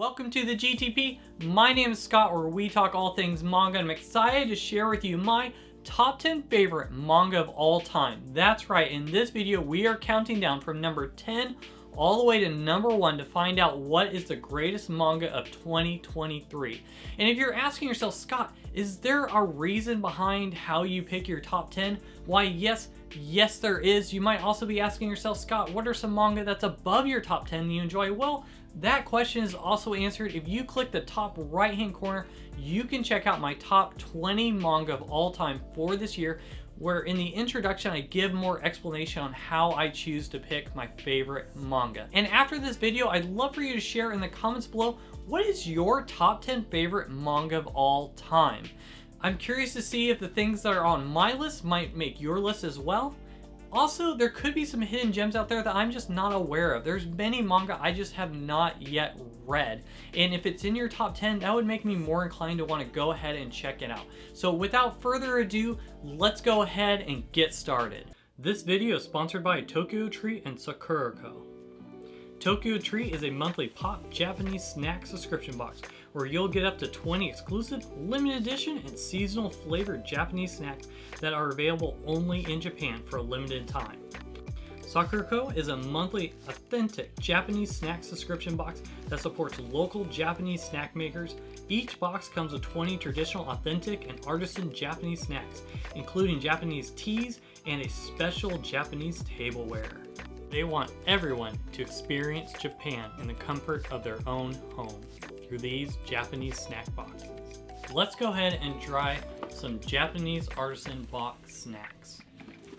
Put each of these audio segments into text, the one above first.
Welcome to the GTP. My name is Scott, where we talk all things manga, and I'm excited to share with you my top 10 favorite manga of all time. That's right, in this video we are counting down from number 10 all the way to number 1 to find out what is the greatest manga of 2023. And if you're asking yourself, Scott, is there a reason behind how you pick your top 10? Why, yes, there is. You might also be asking yourself, Scott, what are some manga that's above your top 10 that you enjoy? Well, that question is also answered. If you click the top right hand corner, you can check out my top 20 manga of all time for this year, where in the introduction I give more explanation on how I choose to pick my favorite manga. And after this video, I'd love for you to share in the comments below, what is your top 10 favorite manga of all time? I'm curious to see if the things that are on my list might make your list as well. Also, there could be some hidden gems out there that I'm just not aware of. There's many manga I just have not yet read. And if it's in your top 10, that would make me more inclined to want to go ahead and check it out. So without further ado, let's go ahead and get started. This video is sponsored by Tokyo Treat and Sakurako. Tokyo Treat is a monthly pop Japanese snack subscription box where you'll get up to 20 exclusive, limited edition, and seasonal flavored Japanese snacks that are available only in Japan for a limited time. Sakurako is a monthly authentic Japanese snack subscription box that supports local Japanese snack makers. Each box comes with 20 traditional, authentic, and artisan Japanese snacks, including Japanese teas and a special Japanese tableware. They want everyone to experience Japan in the comfort of their own home through these Japanese snack boxes. Let's go ahead and try some Japanese artisan box snacks.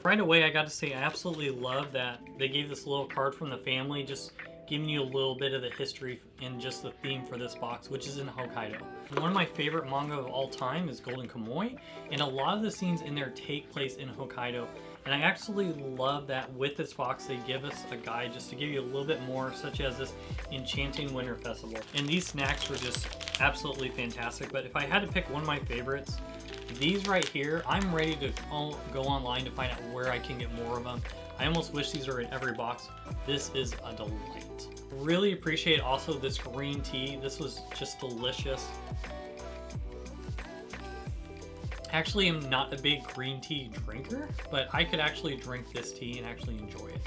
Right away, I got to say, I absolutely love that they gave this little card from the family, just giving you a little bit of the history and just the theme for this box, which is in Hokkaido. One of my favorite manga of all time is Golden Kamuy, and a lot of the scenes in there take place in Hokkaido. And I absolutely love that with this box they give us a guide just to give you a little bit more, such as this Enchanting Winter Festival. And these snacks were just absolutely fantastic. But if I had to pick one of my favorites, these right here, I'm ready to go online to find out where I can get more of them. I almost wish these are in every box. This is a delight. Really appreciate also this green tea. This was just delicious. Actually, I'm not a big green tea drinker, but I could actually drink this tea and actually enjoy it.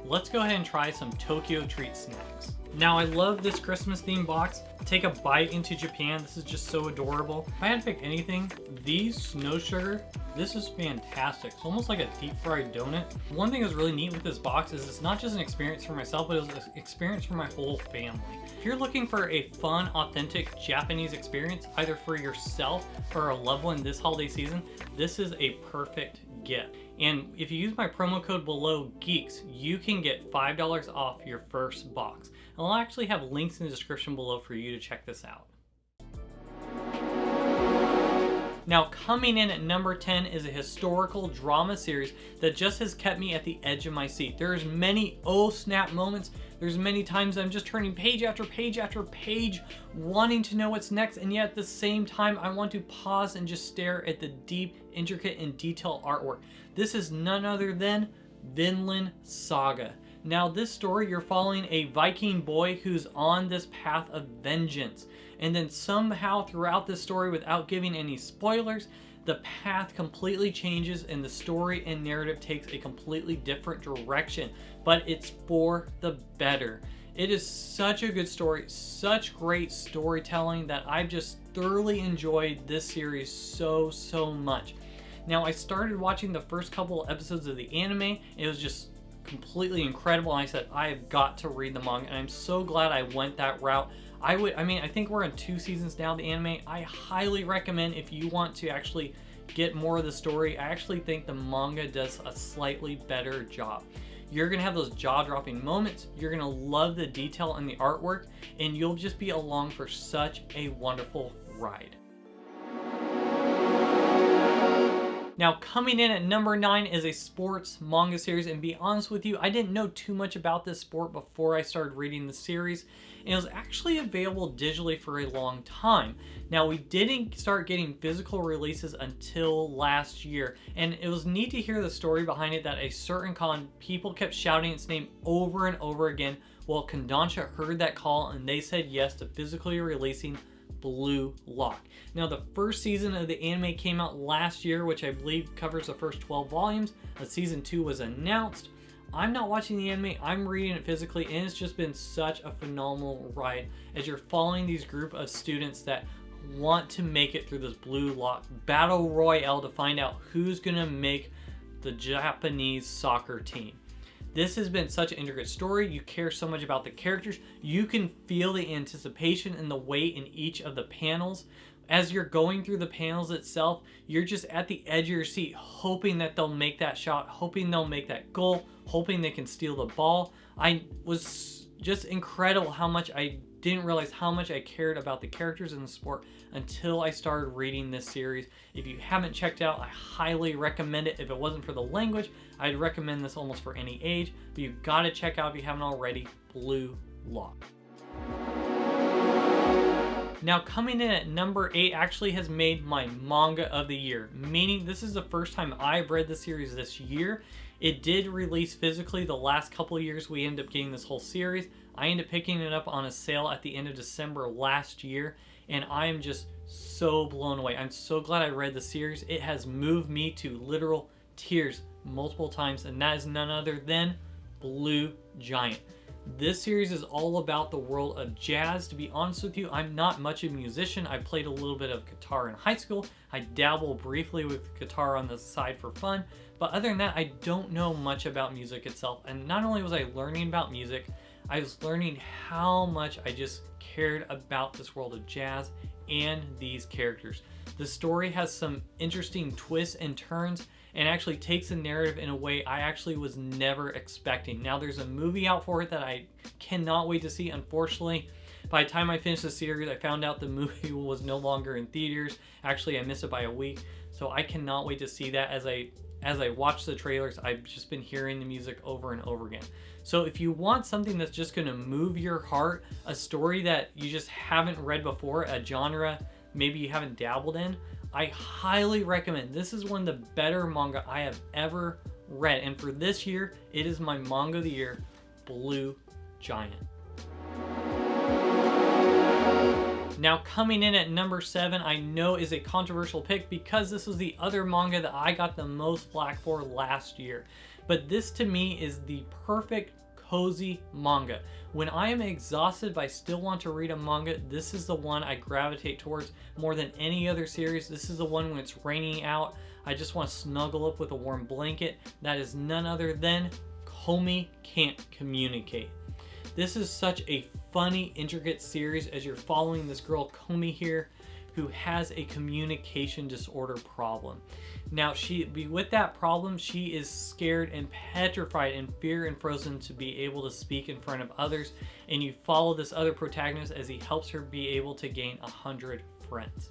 Let's go ahead and try some Tokyo Treat snacks. Now, I love this Christmas themed box. Take a bite into Japan. This is just so adorable. If I had to pick anything, these Snow Sugar, this is fantastic. It's almost like a deep fried donut. One thing that's really neat with this box is it's not just an experience for myself, but it was an experience for my whole family. If you're looking for a fun, authentic Japanese experience, either for yourself or a loved one this holiday season, this is a perfect gift. And if you use my promo code below, GEEKS, you can get $5 off your first box. And I'll actually have links in the description below for you to check this out. Now, coming in at number 10 is a historical drama series that just has kept me at the edge of my seat. There's many oh snap moments. There's many times I'm just turning page after page after page, wanting to know what's next, and yet at the same time, I want to pause and just stare at the deep, intricate, and detailed artwork. This is none other than Vinland Saga. Now, this story, you're following a Viking boy who's on this path of vengeance. And then somehow throughout this story, without giving any spoilers, the path completely changes and the story and narrative takes a completely different direction. But it's for the better. It is such a good story, such great storytelling that I've just thoroughly enjoyed this series so much. Now, I started watching the first couple episodes of the anime, and it was just completely incredible, and I said, I have got to read the manga, and I'm so glad I went that route. I think we're in 2 seasons now of the anime. I highly recommend if you want to actually get more of the story. I actually think the manga does a slightly better job. You're gonna have those jaw-dropping moments, you're gonna love the detail and the artwork, and you'll just be along for such a wonderful ride. Now, coming in at number 9 is a sports manga series, and to be honest with you, I didn't know too much about this sport before I started reading the series, and it was actually available digitally for a long time. Now, we didn't start getting physical releases until last year, and it was neat to hear the story behind it that a certain con, people kept shouting its name over and over again. Well, Kodansha heard that call and they said yes to physically releasing Blue Lock. Now, the first season of the anime came out last year, which I believe covers the first 12 volumes. Season 2 was announced. I'm not watching the anime, I'm reading it physically, and it's just been such a phenomenal ride as you're following these group of students that want to make it through this Blue Lock battle royale to find out who's gonna make the Japanese soccer team. This has been such an intricate story. You care so much about the characters. You can feel the anticipation and the weight in each of the panels. As you're going through the panels itself, you're just at the edge of your seat, hoping that they'll make that shot, hoping they'll make that goal, hoping they can steal the ball. I was just incredible how much I didn't realize how much I cared about the characters in the sport until I started reading this series. If you haven't checked it out, I highly recommend it. If it wasn't for the language, I'd recommend this almost for any age, but you've got to check out, if you haven't already, Blue Lock. Now, coming in at number 8 actually has made my manga of the year, meaning this is the first time I've read the series this year. It did release physically the last couple of years. We ended up getting this whole series. I ended up picking it up on a sale at the end of December last year, and I am just so blown away. I'm so glad I read the series. It has moved me to literal tears multiple times, and that is none other than Blue Giant. This series is all about the world of jazz. To be honest with you, I'm not much of a musician. I played a little bit of guitar in high school. I dabble briefly with guitar on the side for fun. But other than that, I don't know much about music itself. And not only was I learning about music, I was learning how much I just cared about this world of jazz and these characters. The story has some interesting twists and turns, and actually takes the narrative in a way I actually was never expecting. Now, there's a movie out for it that I cannot wait to see. Unfortunately, by the time I finished the series, I found out the movie was no longer in theaters. Actually, I missed it by a week, so I cannot wait to see that. As I watch the trailers, I've just been hearing the music over and over again. So if you want something that's just gonna move your heart, a story that you just haven't read before, a genre maybe you haven't dabbled in, I highly recommend. This is one of the better manga I have ever read. And for this year, it is my manga of the year, Blue Giant. Now, coming in at number 7, I know is a controversial pick because this was the other manga that I got the most flack for last year. But this to me is the perfect cozy manga. When I am exhausted but I still want to read a manga, this is the one I gravitate towards more than any other series. This is the one when it's raining out, I just want to snuggle up with a warm blanket. That is none other than Komi Can't Communicate. This is such a funny, intricate series as you're following this girl Komi here, who has a communication disorder problem. Now, with that problem, she is scared and petrified in fear and frozen to be able to speak in front of others, and you follow this other protagonist as he helps her be able to gain 100 friends.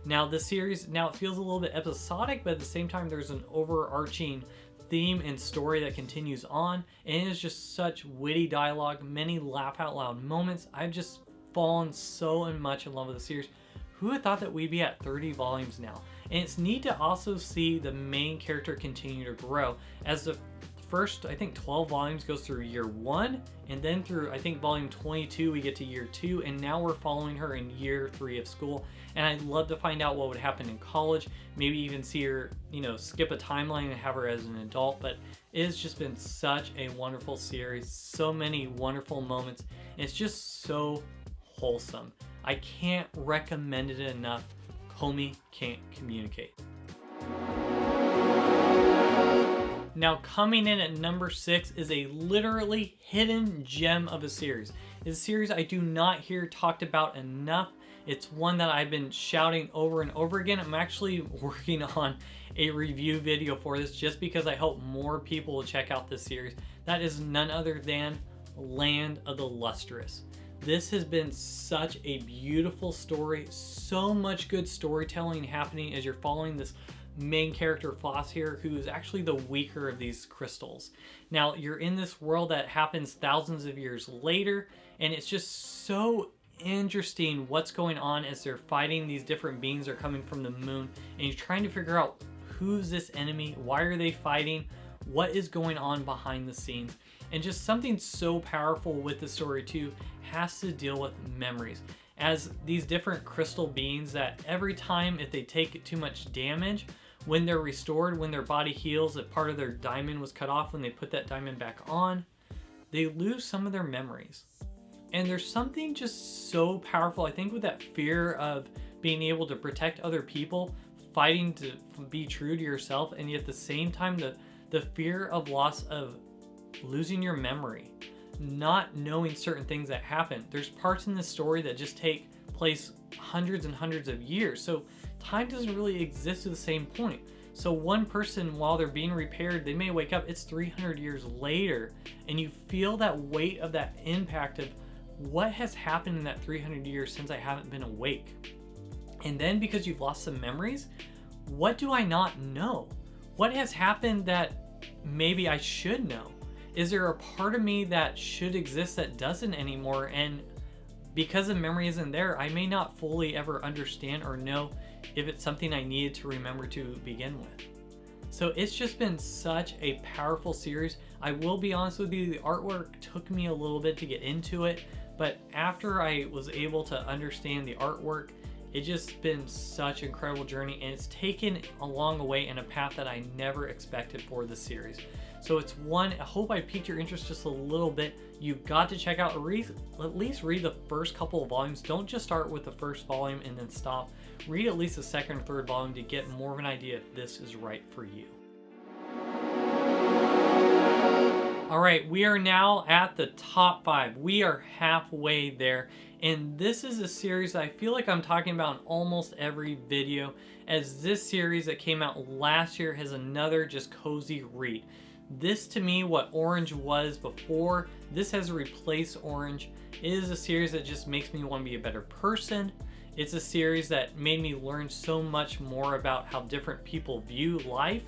Now, the series, it feels a little bit episodic, but at the same time, there's an overarching theme and story that continues on, and it is just such witty dialogue, many laugh out loud moments. I've just fallen so much in love with the series. Who had thought that we'd be at 30 volumes now? And it's neat to also see the main character continue to grow as the first, I think, 12 volumes goes through year 1, and then through, I think, volume 22, we get to year 2, and now we're following her in year 3 of school. And I'd love to find out what would happen in college, maybe even see her, skip a timeline and have her as an adult. But it has just been such a wonderful series, so many wonderful moments. It's just so wholesome. I can't recommend it enough. Komi Can't Communicate. Now, coming in at number 6 is a literally hidden gem of a series. It's a series I do not hear talked about enough. It's one that I've been shouting over and over again. I'm actually working on a review video for this just because I hope more people will check out this series. That is none other than Land of the Lustrous. This has been such a beautiful story, so much good storytelling happening as you're following this main character Floss here, who is actually the weaker of these crystals. Now, you're in this world that happens thousands of years later, and it's just so interesting what's going on as they're fighting. These different beings are coming from the moon, and you're trying to figure out who's this enemy, why are they fighting, what is going on behind the scenes. And just something so powerful with the story too has to deal with memories. As these different crystal beings that every time if they take too much damage, when they're restored, when their body heals, if part of their diamond was cut off, when they put that diamond back on, they lose some of their memories. And there's something just so powerful, I think, with that fear of being able to protect other people, fighting to be true to yourself, and yet at the same time, the fear of loss of losing your memory, not knowing certain things that happen. There's parts in this story that just take place hundreds and hundreds of years. So time doesn't really exist to the same point. So one person, while they're being repaired, they may wake up, it's 300 years later, and you feel that weight of that impact of what has happened in that 300 years since I haven't been awake. And then because you've lost some memories, what do I not know? What has happened that maybe I should know? Is there a part of me that should exist that doesn't anymore? And because the memory isn't there, I may not fully ever understand or know if it's something I needed to remember to begin with. So it's just been such a powerful series. I will be honest with you, the artwork took me a little bit to get into it, but after I was able to understand the artwork, it's just been such an incredible journey, and it's taken along the way in a path that I never expected for the series. So it's one, I hope I piqued your interest just a little bit. You've got to check out, at least read the first couple of volumes. Don't just start with the first volume and then stop. Read at least the second or third volume to get more of an idea if this is right for you. All right, we are now at the top 5. We are halfway there. And this is a series that I feel like I'm talking about in almost every video, as this series that came out last year has another just cozy read. This, to me, what Orange was before, this has replaced Orange. It is a series that just makes me want to be a better person. It's a series that made me learn so much more about how different people view life,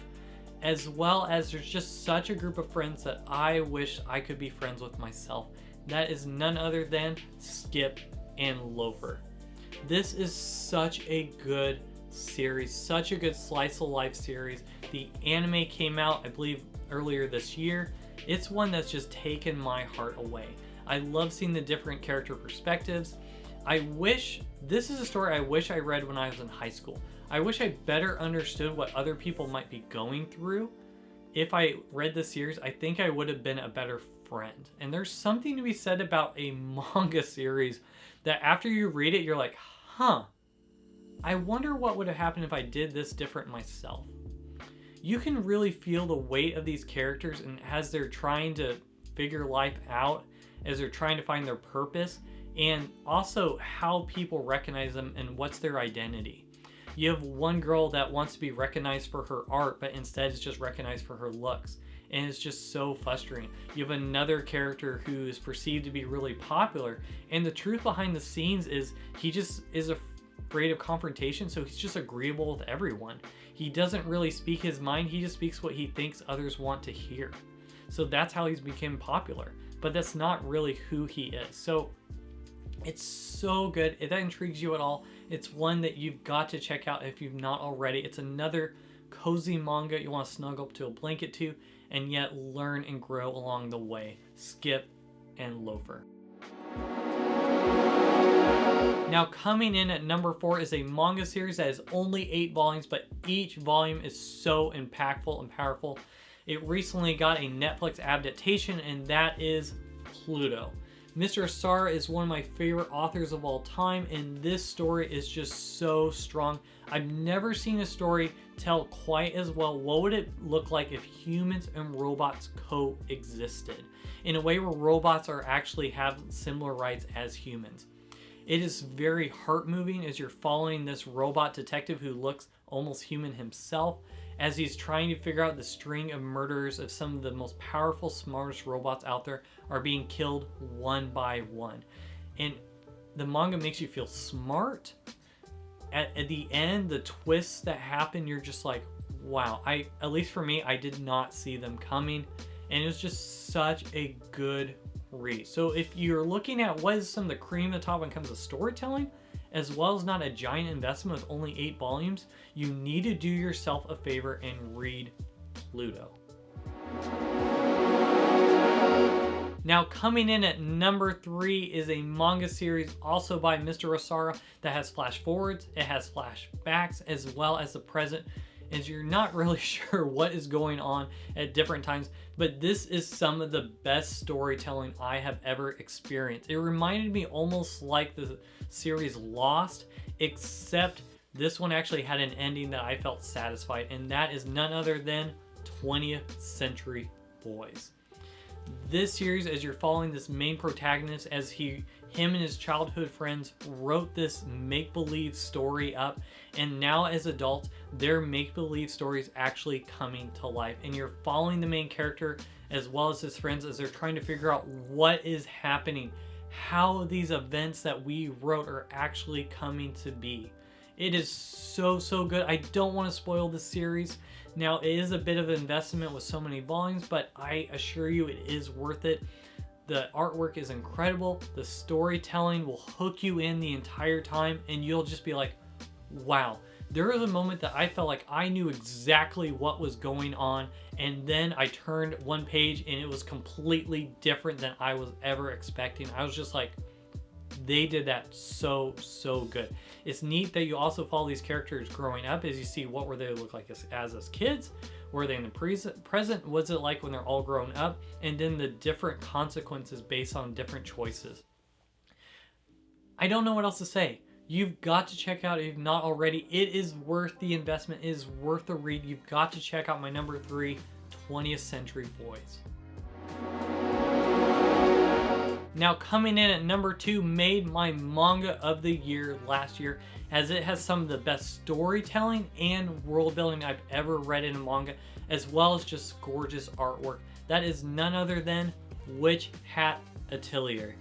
as well as there's just such a group of friends that I wish I could be friends with myself. That is none other than Skip and Loafer. This is such a good series, such a good slice of life series. The anime came out, I believe, earlier this year. It's one that's just taken my heart away. I love seeing the different character perspectives. This is a story I wish I read when I was in high school. I wish I better understood what other people might be going through. If I read this series, I think I would have been a better friend. And there's something to be said about a manga series that after you read it, you're like, huh, I wonder what would have happened if I did this different myself. You can really feel the weight of these characters, and as they're trying to figure life out, as they're trying to find their purpose, and also how people recognize them and what's their identity. You have one girl that wants to be recognized for her art, but instead is just recognized for her looks. And it's just so frustrating. You have another character who is perceived to be really popular, and the truth behind the scenes is he just is afraid of confrontation, so he's just agreeable with everyone. He doesn't really speak his mind, he just speaks what he thinks others want to hear. So that's how he's become popular, but that's not really who he is. So it's so good. If that intrigues you at all, it's one that you've got to check out if you've not already. It's another cozy manga you want to snuggle up to a blanket to, and yet learn and grow along the way. Skip and Loafer. Now coming in at number 4 is a manga series that is only 8 volumes, but each volume is so impactful and powerful. It recently got a Netflix adaptation, and that is Pluto. Mr. Asara is one of my favorite authors of all time, and this story is just so strong. I've never seen a story tell quite as well what would it look like if humans and robots coexisted in a way where robots are actually have similar rights as humans. It is very heart-moving as you're following this robot detective who looks almost human himself as he's trying to figure out the string of murders of some of the most powerful, smartest robots out there are being killed one by one. And the manga makes you feel smart. At the end, the twists that happen, you're just like, wow, at least for me, I did not see them coming, and it was just such a good read. So if you're looking at what is some of the cream of the top when it comes to storytelling, as well as not a giant investment with only 8 volumes, you need to do yourself a favor and read Pluto. Now coming in at number 3 is a manga series also by Mr. Rosara that has flash forwards, it has flashbacks, as well as the present, as you're not really sure what is going on at different times, but this is some of the best storytelling I have ever experienced. It reminded me almost like the series Lost, except this one actually had an ending that I felt satisfied, and that is none other than 20th Century Boys. This series, as you're following this main protagonist as him and his childhood friends wrote this make-believe story up, and now as adults their make-believe story is actually coming to life, and you're following the main character as well as his friends as they're trying to figure out what is happening, how these events that we wrote are actually coming to be. It is so good. I don't want to spoil the series. Now, it is a bit of an investment with so many volumes, but I assure you it is worth it. The artwork is incredible. The storytelling will hook you in the entire time, and you'll just be like, wow. There was a moment that I felt like I knew exactly what was going on, and then I turned one page and it was completely different than I was ever expecting. I was just like, they did that so good. It's neat that you also follow these characters growing up as you see what were they look like as kids, were they in the present, what's it like when they're all grown up, and then the different consequences based on different choices. I don't know what else to say. You've got to check out if you've not already. It is worth the investment. It is worth the read. You've got to check out my number 3, 20th Century Boys. Now coming in at number 2, made my manga of the year last year, as it has some of the best storytelling and world building I've ever read in a manga, as well as just gorgeous artwork. That is none other than Witch Hat Atelier.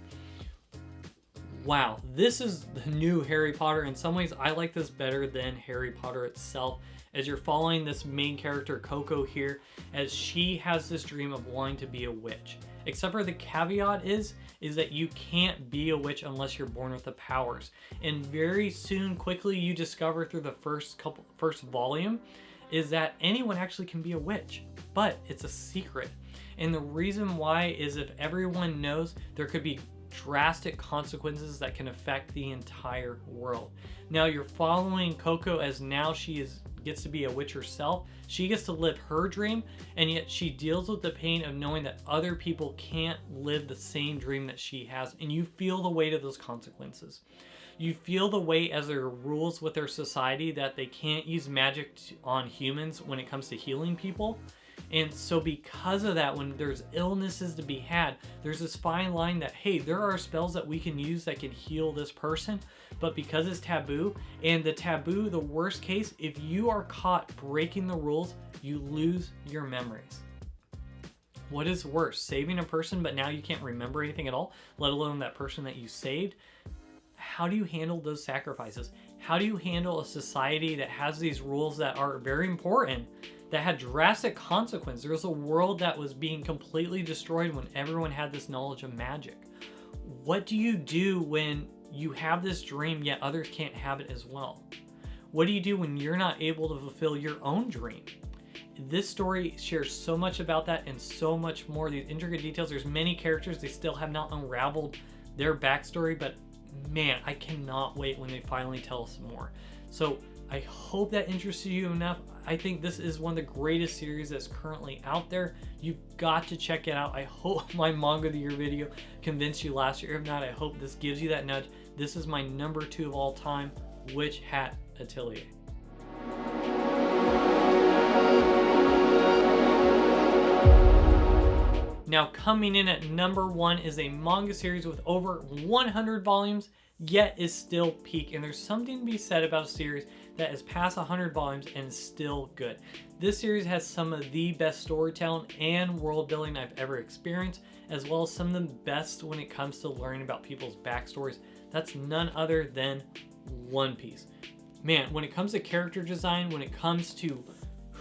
Wow, this is the new Harry Potter. In some ways, I like this better than Harry Potter itself, as you're following this main character, Coco, here, as she has this dream of wanting to be a witch. Except for the caveat is that you can't be a witch unless you're born with the powers. And very soon, quickly, you discover through the first volume, is that anyone actually can be a witch, but it's a secret. And the reason why is if everyone knows, there could be drastic consequences that can affect the entire world. Now you're following Coco as now she gets to be a witch herself. She gets to live her dream, and yet she deals with the pain of knowing that other people can't live the same dream that she has, and you feel the weight of those consequences. You feel the weight as there are rules with their society that they can't use magic on humans when it comes to healing people. And so because of that, when there's illnesses to be had, there's this fine line that, hey, there are spells that we can use that can heal this person, but because it's taboo, and the taboo, the worst case, if you are caught breaking the rules, you lose your memories. What is worse, saving a person but now you can't remember anything at all, let alone that person that you saved? How do you handle those sacrifices? How do you handle a society that has these rules that are very important, that had drastic consequences? There was a world that was being completely destroyed when everyone had this knowledge of magic. What do you do when you have this dream yet others can't have it as well? What do you do when you're not able to fulfill your own dream? This story shares so much about that and so much more. These intricate details. There's many characters. They still have not unraveled their backstory, but man, I cannot wait when they finally tell us more. So I hope that interested you enough. I think this is one of the greatest series that's currently out there. You've got to check it out. I hope my Manga of the Year video convinced you last year. If not, I hope this gives you that nudge. This is my number 2 of all time, Witch Hat Atelier. Now coming in at number 1 is a manga series with over 100 volumes, yet is still peak. And there's something to be said about a series that is past 100 volumes and is still good. This series has some of the best storytelling and world building I've ever experienced, as well as some of the best when it comes to learning about people's backstories. That's none other than One Piece. Man, when it comes to character design, when it comes to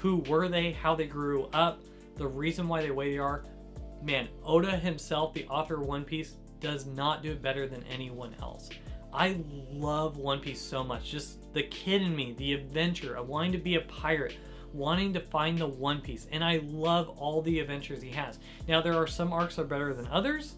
who were they, how they grew up, the reason why they way they are. Man, Oda himself, the author of One Piece, does not do it better than anyone else. I love One Piece so much. Just the kid in me, the adventure of wanting to be a pirate, wanting to find the One Piece. And I love all the adventures he has. Now, there are some arcs that are better than others,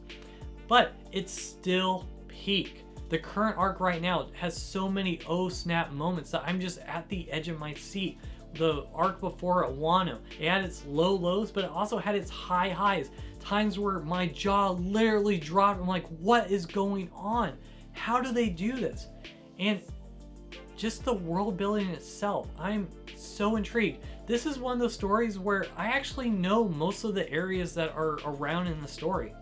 but it's still peak. The current arc right now has so many oh snap moments that I'm just at the edge of my seat. The arc before at Wano, it had its low lows, but it also had its high highs. Times where my jaw literally dropped. I'm like, what is going on? How do they do this? And just the world building itself, I'm so intrigued. This is one of those stories where I actually know most of the areas that are around in the story.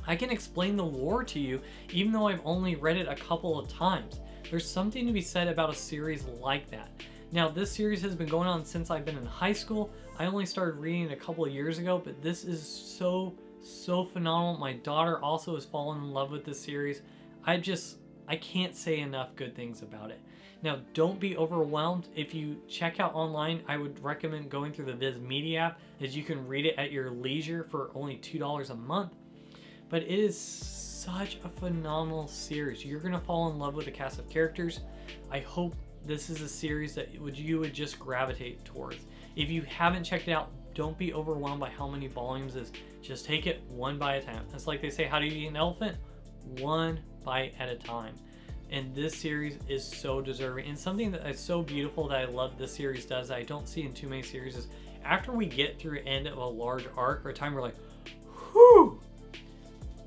I can explain the lore to you, even though I've only read it a couple of times. There's something to be said about a series like that. Now, this series has been going on since I've been in high school. I only started reading it a couple of years ago, but this is so phenomenal. My daughter also has fallen in love with this series. I can't say enough good things about it. Now, don't be overwhelmed. If you check out online, I would recommend going through the Viz Media app, as you can read it at your leisure for only $2 a month. But it is such a phenomenal series. You're gonna fall in love with the cast of characters. I hope this is a series that you would just gravitate towards. If you haven't checked it out, don't be overwhelmed by how many volumes it is. Just take it one bite at a time. It's like they say, how do you eat an elephant? One bite at a time. And this series is so deserving. And something that is so beautiful that I love this series does, that I don't see in too many series, is after we get through the end of a large arc or a time we're like, whew,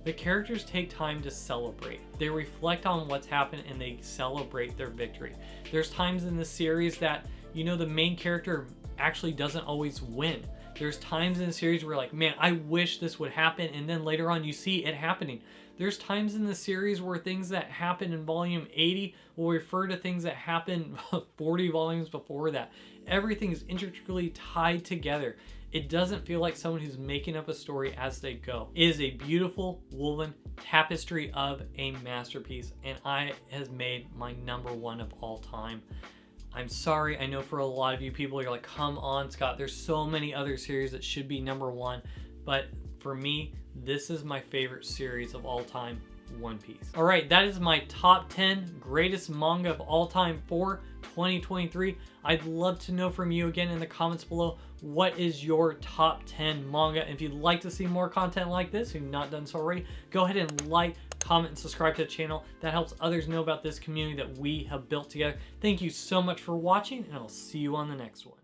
the characters take time to celebrate. They reflect on what's happened and they celebrate their victory. There's times in this series that, you know, the main character actually doesn't always win. There's times in the series where like, man, I wish this would happen, and then later on you see it happening. There's times in the series where things that happen in volume 80 will refer to things that happened 40 volumes before that. Everything is intricately tied together. It doesn't feel like someone who's making up a story as they go. It is a beautiful woven tapestry of a masterpiece, and it has made my #1 of all time. I'm sorry, I know for a lot of you people, you're like, come on, Scott, there's so many other series that should be #1, but for me, this is my favorite series of all time, One Piece. All right, that is my top 10 greatest manga of all time for 2023. I'd love to know from you again in the comments below, what is your top 10 manga? And if you'd like to see more content like this, if you've not done so already, go ahead and like, comment, and subscribe to the channel. That helps others know about this community that we have built together. Thank you so much for watching, and I'll see you on the next one.